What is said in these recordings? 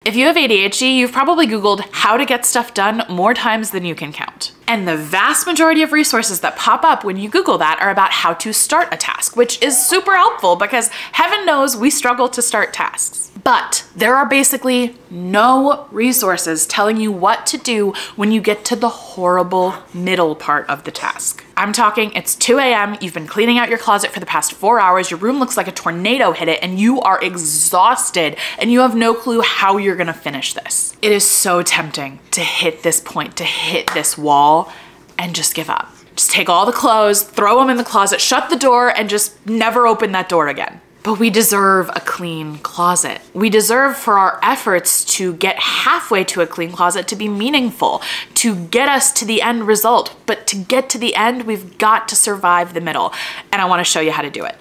If you have ADHD, you've probably Googled how to get stuff done more times than you can count. And the vast majority of resources that pop up when you Google that are about how to start a task, which is super helpful because heaven knows we struggle to start tasks. But there are basically no resources telling you what to do when you get to the horrible middle part of the task. I'm talking it's 2 a.m., you've been cleaning out your closet for the past 4 hours, your room looks like a tornado hit it, and you are exhausted and you have no clue how you're gonna finish this. It is so tempting to hit this point, to hit this wall and just give up. Just take all the clothes, throw them in the closet, shut the door, and just never open that door again. But we deserve a clean closet. We deserve for our efforts to get halfway to a clean closet to be meaningful, to get us to the end result. But to get to the end, we've got to survive the middle. And I wanna show you how to do it.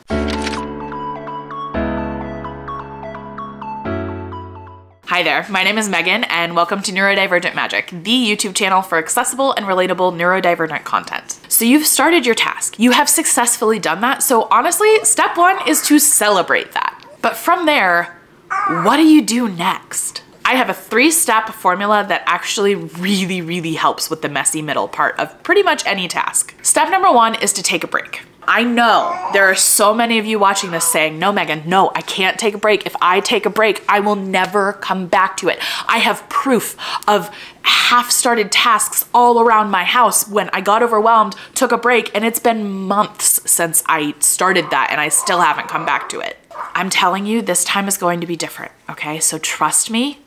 Hi there, my name is Megan and welcome to Neurodivergent Magic, the YouTube channel for accessible and relatable neurodivergent content. So you've started your task, you have successfully done that, so honestly, step one is to celebrate that. But from there, what do you do next? I have a 3-step formula that actually really helps with the messy middle part of pretty much any task. Step number 1 is to take a break. I know there are so many of you watching this saying, no, Megan, no, I can't take a break. If I take a break, I will never come back to it. I have proof of half-started tasks all around my house when I got overwhelmed, took a break, and it's been months since I started that and I still haven't come back to it. I'm telling you, this time is going to be different, okay? So trust me,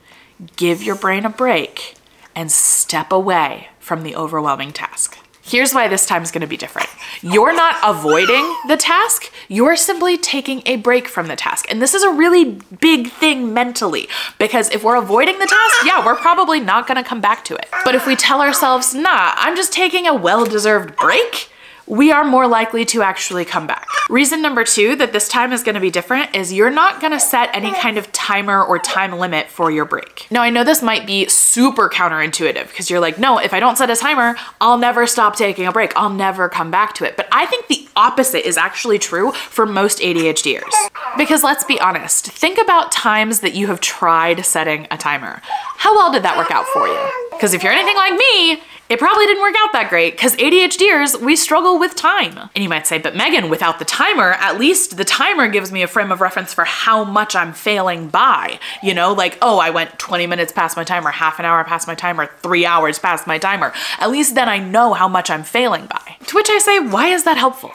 give your brain a break and step away from the overwhelming task. Here's why this time is gonna be different. You're not avoiding the task, you're simply taking a break from the task. And this is a really big thing mentally, because if we're avoiding the task, yeah, we're probably not gonna come back to it. But if we tell ourselves, nah, I'm just taking a well-deserved break, we are more likely to actually come back. Reason number 2 that this time is gonna be different is you're not gonna set any kind of timer or time limit for your break. Now, I know this might be super counterintuitive because you're like, no, if I don't set a timer, I'll never stop taking a break. I'll never come back to it. But I think the opposite is actually true for most ADHDers. Because let's be honest, think about times that you have tried setting a timer. How well did that work out for you? Because if you're anything like me, it probably didn't work out that great because ADHDers, we struggle with time. And you might say, but Megan, without the timer, at least the timer gives me a frame of reference for how much I'm failing by. You know, like, oh, I went 20 minutes past my timer, half an hour past my timer, 3 hours past my timer. At least then I know how much I'm failing by. To which I say, why is that helpful?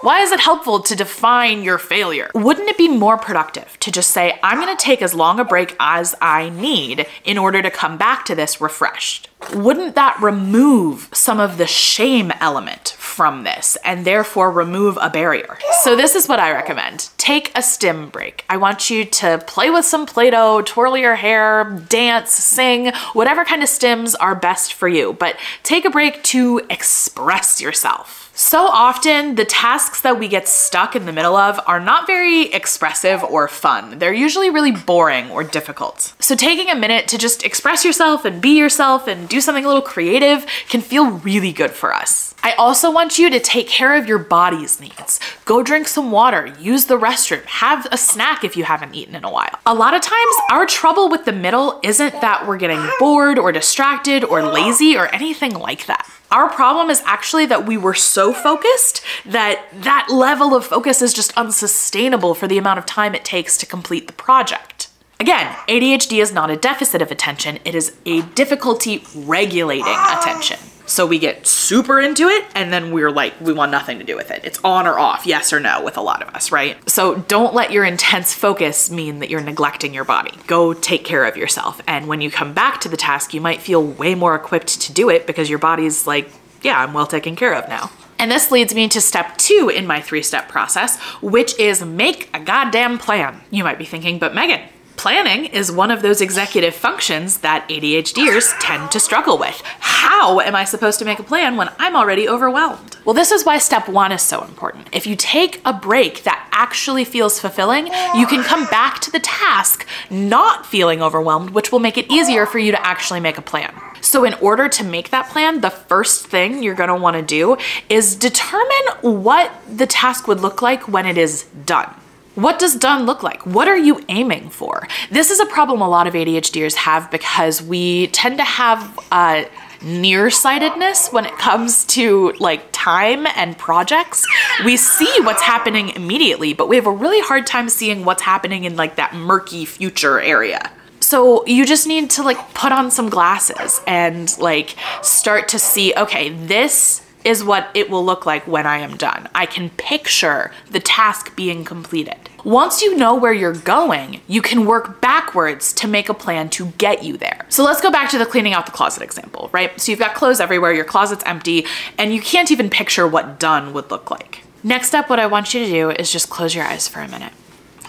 Why is it helpful to define your failure? Wouldn't it be more productive to just say, I'm gonna take as long a break as I need in order to come back to this refreshed? Wouldn't that remove some of the shame element from this and therefore remove a barrier? So this is what I recommend. Take a stim break. I want you to play with some Play-Doh, twirl your hair, dance, sing, whatever kind of stims are best for you, but take a break to express yourself. So often, the tasks that we get stuck in the middle of are not very expressive or fun. They're usually really boring or difficult. So taking a minute to just express yourself and be yourself and do something a little creative can feel really good for us. I also want you to take care of your body's needs. Go drink some water, use the restroom, have a snack if you haven't eaten in a while. A lot of times, our trouble with the middle isn't that we're getting bored or distracted or lazy or anything like that. Our problem is actually that we were so focused that that level of focus is just unsustainable for the amount of time it takes to complete the project. Again, ADHD is not a deficit of attention, it is a difficulty regulating attention. So we get super into it and then we're like, we want nothing to do with it. It's on or off, yes or no with a lot of us, right? So don't let your intense focus mean that you're neglecting your body. Go take care of yourself. And when you come back to the task, you might feel way more equipped to do it because your body's like, yeah, I'm well taken care of now. And this leads me to step 2 in my 3-step process, which is make a goddamn plan. You might be thinking, but Megan, planning is one of those executive functions that ADHDers tend to struggle with. How am I supposed to make a plan when I'm already overwhelmed? Well, this is why step 1 is so important. If you take a break that actually feels fulfilling, you can come back to the task not feeling overwhelmed, which will make it easier for you to actually make a plan. So in order to make that plan, the first thing you're gonna wanna do is determine what the task would look like when it is done. What does done look like? What are you aiming for? This is a problem a lot of ADHDers have because we tend to have nearsightedness when it comes to like time and projects. We see what's happening immediately, but we have a really hard time seeing what's happening in like that murky future area. So you just need to like put on some glasses and like start to see, okay, this is what it will look like when I am done. I can picture the task being completed. Once you know where you're going, you can work backwards to make a plan to get you there. So let's go back to the cleaning out the closet example, right? So you've got clothes everywhere, your closet's empty, and you can't even picture what done would look like. Next up, what I want you to do is just close your eyes for a minute.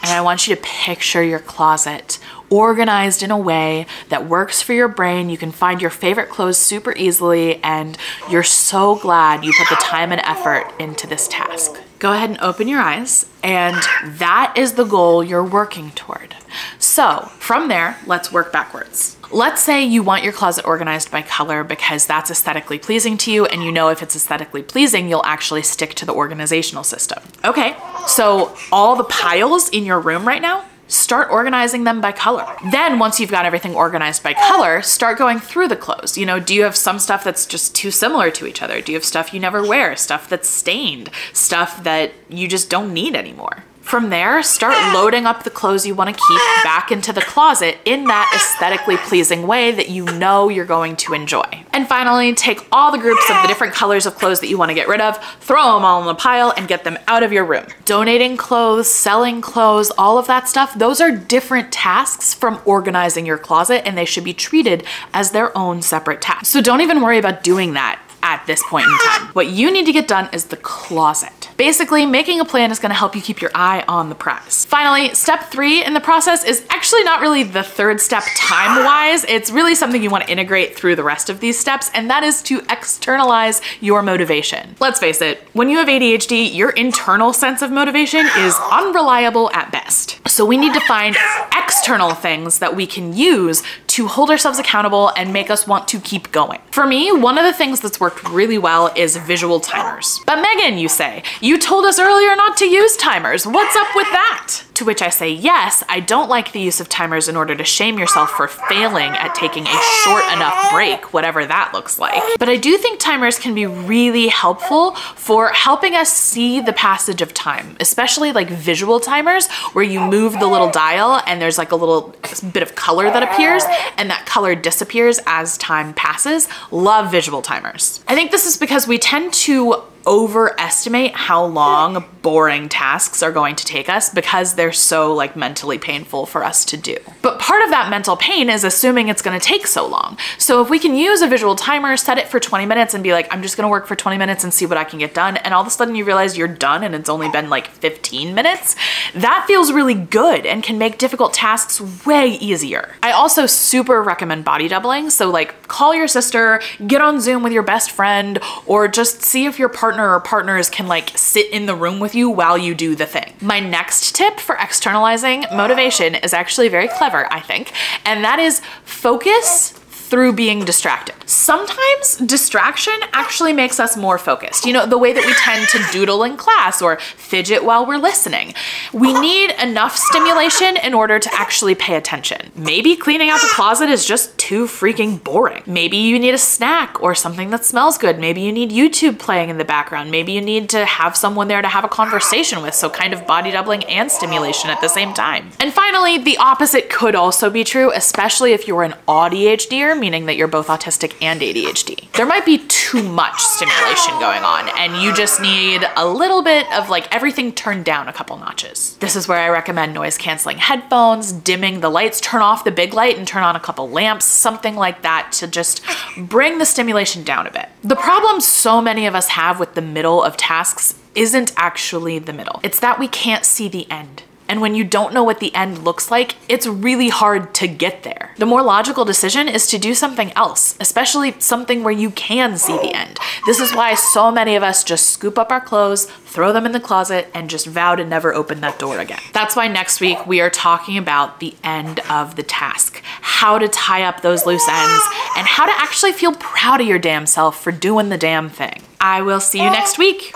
And I want you to picture your closet organized in a way that works for your brain. You can find your favorite clothes super easily, and you're so glad you put the time and effort into this task. Go ahead and open your eyes, and that is the goal you're working toward. So from there, let's work backwards. Let's say you want your closet organized by color because that's aesthetically pleasing to you, and you know if it's aesthetically pleasing, you'll actually stick to the organizational system. Okay, so all the piles in your room right now, start organizing them by color. Then once you've got everything organized by color, start going through the clothes. You know, do you have some stuff that's just too similar to each other? Do you have stuff you never wear? Stuff that's stained? Stuff that you just don't need anymore? From there, start loading up the clothes you want to keep back into the closet in that aesthetically pleasing way that you know you're going to enjoy. And finally, take all the groups of the different colors of clothes that you want to get rid of, throw them all in the pile, and get them out of your room. Donating clothes, selling clothes, all of that stuff, those are different tasks from organizing your closet, and they should be treated as their own separate tasks. So don't even worry about doing that at this point in time. What you need to get done is the closet. Basically, making a plan is gonna help you keep your eye on the prize. Finally, step 3 in the process is actually not really the third step time-wise. It's really something you wanna integrate through the rest of these steps, and that is to externalize your motivation. Let's face it, when you have ADHD, your internal sense of motivation is unreliable at best. So we need to find external things that we can use to hold ourselves accountable and make us want to keep going. For me, one of the things that's worked really well is visual timers. But Megan, you say, you told us earlier not to use timers. What's up with that? To which I say, yes, I don't like the use of timers in order to shame yourself for failing at taking a short enough break, whatever that looks like. But I do think timers can be really helpful for helping us see the passage of time, especially like visual timers where you move the little dial and there's like a little bit of color that appears and that color disappears as time passes. Love visual timers. I think this is because we tend to overestimate how long boring tasks are going to take us because they're so like mentally painful for us to do. But part of that mental pain is assuming it's going to take so long. So if we can use a visual timer, set it for 20 minutes and be like, I'm just going to work for 20 minutes and see what I can get done. And all of a sudden you realize you're done and it's only been like 15 minutes. That feels really good and can make difficult tasks way easier. I also super recommend body doubling. So like call your sister, get on Zoom with your best friend, or just see if your partner or partners can like sit in the room with you while you do the thing. My next tip for externalizing motivation is actually very clever, I think, and that is focus through being distracted. Sometimes distraction actually makes us more focused. You know, the way that we tend to doodle in class or fidget while we're listening. We need enough stimulation in order to actually pay attention. Maybe cleaning out the closet is just too freaking boring. Maybe you need a snack or something that smells good. Maybe you need YouTube playing in the background. Maybe you need to have someone there to have a conversation with, so kind of body doubling and stimulation at the same time. And finally, the opposite could also be true, especially if you're an ADHDer, meaning that you're both autistic and ADHD. There might be too much stimulation going on and you just need a little bit of like everything turned down a couple notches. This is where I recommend noise canceling headphones, dimming the lights, turn off the big light and turn on a couple lamps, something like that to just bring the stimulation down a bit. The problem so many of us have with the middle of tasks isn't actually the middle. It's that we can't see the end. And when you don't know what the end looks like, it's really hard to get there. The more logical decision is to do something else, especially something where you can see the end. This is why so many of us just scoop up our clothes, throw them in the closet, and just vow to never open that door again. That's why next week we are talking about the end of the task, how to tie up those loose ends, and how to actually feel proud of your damn self for doing the damn thing. I will see you next week.